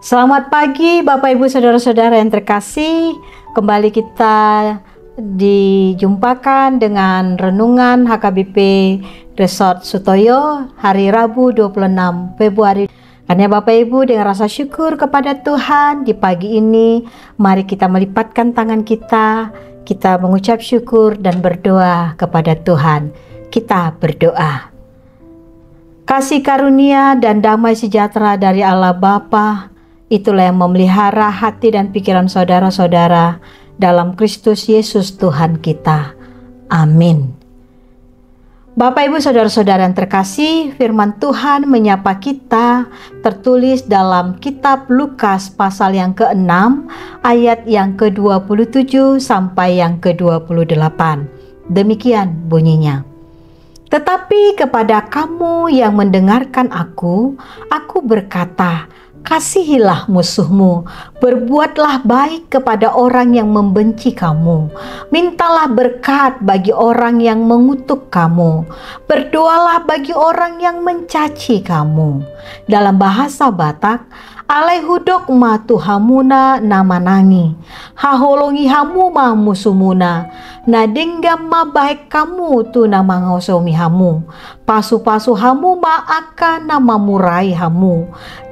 Selamat pagi Bapak Ibu Saudara-saudara yang terkasih. Kembali kita dijumpakan dengan renungan HKBP Resort Sutoyo hari Rabu 26 Februari. Karena Bapak Ibu dengan rasa syukur kepada Tuhan di pagi ini, mari kita melipatkan tangan kita mengucap syukur dan berdoa kepada Tuhan. Kita berdoa. Kasih karunia dan damai sejahtera dari Allah Bapa, itulah yang memelihara hati dan pikiran saudara-saudara dalam Kristus Yesus Tuhan kita. Amin. Bapak Ibu Saudara-saudara yang terkasih, firman Tuhan menyapa kita tertulis dalam kitab Lukas pasal yang ke-6 ayat yang ke-27 sampai yang ke-28. Demikian bunyinya. Tetapi kepada kamu yang mendengarkan aku berkata, kasihilah musuhmu, berbuatlah baik kepada orang yang membenci kamu, mintalah berkat bagi orang yang mengutuk kamu, berdoalah bagi orang yang mencaci kamu. Dalam bahasa Batak, alai hudok ma tuhamuna namanangi, haholongi hamu ma musumuna, nadenggam ma baik kamu tu nama ngosomi hamu, pasu-pasu hamu ma akan nama murai hamu,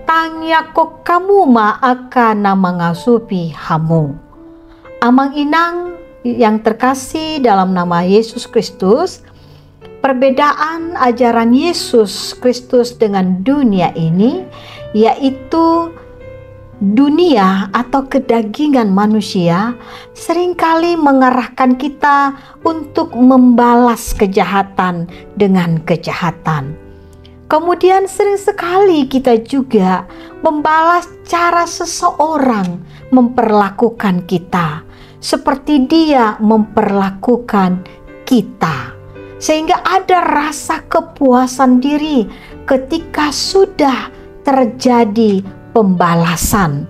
tangyakok kamu ma akan nama ngasupi hamu. Amang inang yang terkasih dalam nama Yesus Kristus, perbedaan ajaran Yesus Kristus dengan dunia ini yaitu dunia atau kedagingan manusia seringkali mengarahkan kita untuk membalas kejahatan dengan kejahatan. Kemudian sering sekali kita juga membalas cara seseorang memperlakukan kita seperti dia memperlakukan kita. Sehingga ada rasa kepuasan diri ketika sudah terjadi pembalasan.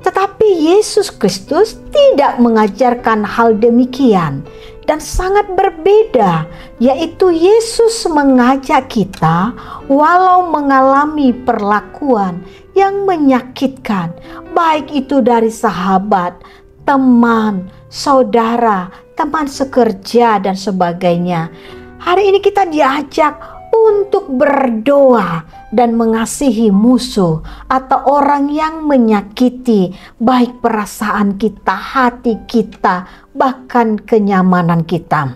Tetapi Yesus Kristus tidak mengajarkan hal demikian. Dan sangat berbeda, yaitu Yesus mengajak kita walau mengalami perlakuan yang menyakitkan, baik itu dari sahabat, teman, saudara, teman sekerja dan sebagainya. Hari ini kita diajak untuk berdoa dan mengasihi musuh atau orang yang menyakiti baik perasaan kita, hati kita, bahkan kenyamanan kita.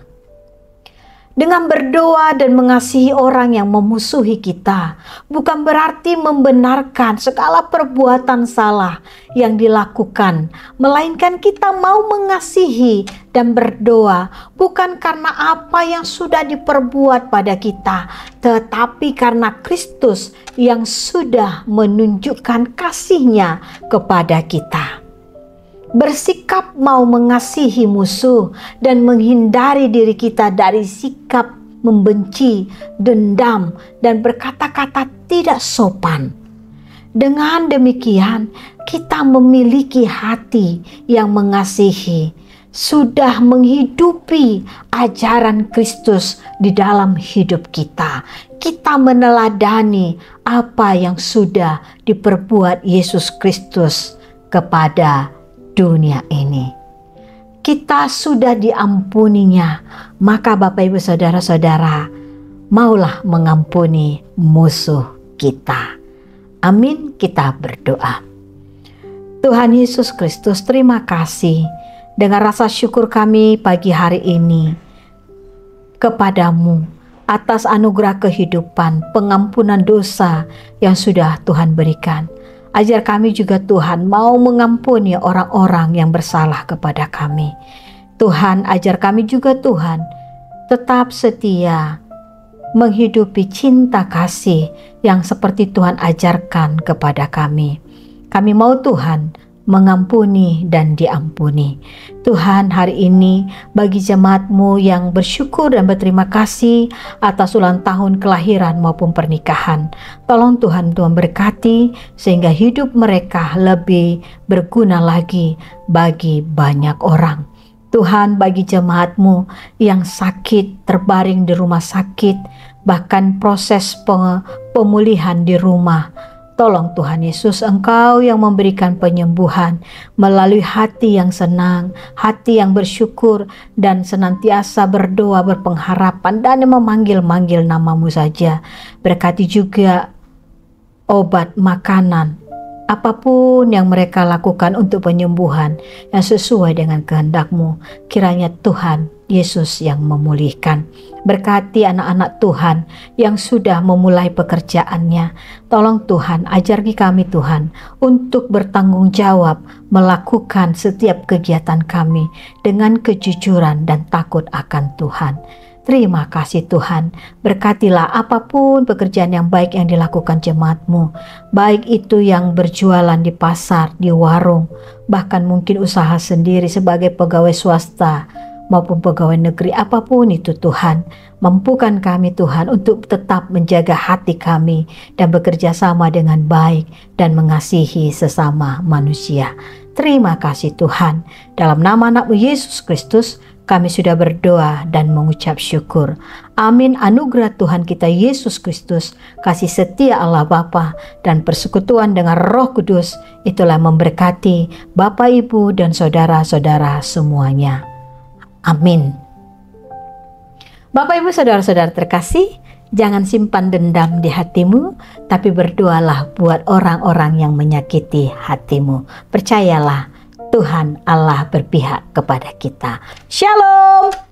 Dengan berdoa dan mengasihi orang yang memusuhi kita bukan berarti membenarkan segala perbuatan salah yang dilakukan, melainkan kita mau mengasihi dan berdoa bukan karena apa yang sudah diperbuat pada kita, tetapi karena Kristus yang sudah menunjukkan kasih-Nya kepada kita. Bersikap mau mengasihi musuh dan menghindari diri kita dari sikap membenci, dendam, dan berkata-kata tidak sopan. Dengan demikian, kita memiliki hati yang mengasihi, sudah menghidupi ajaran Kristus di dalam hidup kita. Kita meneladani apa yang sudah diperbuat Yesus Kristus kepada dunia ini. Kita sudah diampuninya, maka Bapak Ibu Saudara-saudara, maulah mengampuni musuh kita. Amin, kita berdoa. Tuhan Yesus Kristus, terima kasih dengan rasa syukur kami pagi hari ini kepadamu atas anugerah kehidupan, pengampunan dosa yang sudah Tuhan berikan. Ajar kami juga Tuhan mau mengampuni orang-orang yang bersalah kepada kami. Tuhan, ajar kami juga Tuhan tetap setia menghidupi cinta kasih yang seperti Tuhan ajarkan kepada kami. Kami mau Tuhan mengampuni dan diampuni. Tuhan, hari ini bagi jemaat-Mu yang bersyukur dan berterima kasih atas ulang tahun kelahiran maupun pernikahan, tolong Tuhan berkati sehingga hidup mereka lebih berguna lagi bagi banyak orang. Tuhan, bagi jemaat-Mu yang sakit, terbaring di rumah sakit, bahkan proses pemulihan di rumah, Tolong Tuhan Yesus, Engkau yang memberikan penyembuhan melalui hati yang senang, hati yang bersyukur, dan senantiasa berdoa, berpengharapan, dan memanggil-manggil nama-Mu saja. Berkati juga obat, makanan, apapun yang mereka lakukan untuk penyembuhan yang sesuai dengan kehendak-Mu. Kiranya Tuhan Yesus yang memulihkan. Berkati anak-anak Tuhan yang sudah memulai pekerjaannya. Tolong Tuhan, ajari kami Tuhan untuk bertanggung jawab melakukan setiap kegiatan kami dengan kejujuran dan takut akan Tuhan. Terima kasih Tuhan, berkatilah apapun pekerjaan yang baik yang dilakukan jemaat-Mu, baik itu yang berjualan di pasar, di warung, bahkan mungkin usaha sendiri sebagai pegawai swasta maupun pegawai negeri, apapun itu Tuhan. Mampukan kami Tuhan untuk tetap menjaga hati kami dan bekerja sama dengan baik dan mengasihi sesama manusia. Terima kasih Tuhan, dalam nama anak-Mu Yesus Kristus kami sudah berdoa dan mengucap syukur. Amin. Anugerah Tuhan kita Yesus Kristus, kasih setia Allah Bapa, dan persekutuan dengan Roh Kudus itulah memberkati Bapak, Ibu, dan saudara-saudara semuanya. Amin. Bapak, Ibu, saudara-saudara terkasih, jangan simpan dendam di hatimu, tapi berdoalah buat orang-orang yang menyakiti hatimu. Percayalah, Tuhan Allah berpihak kepada kita. Shalom.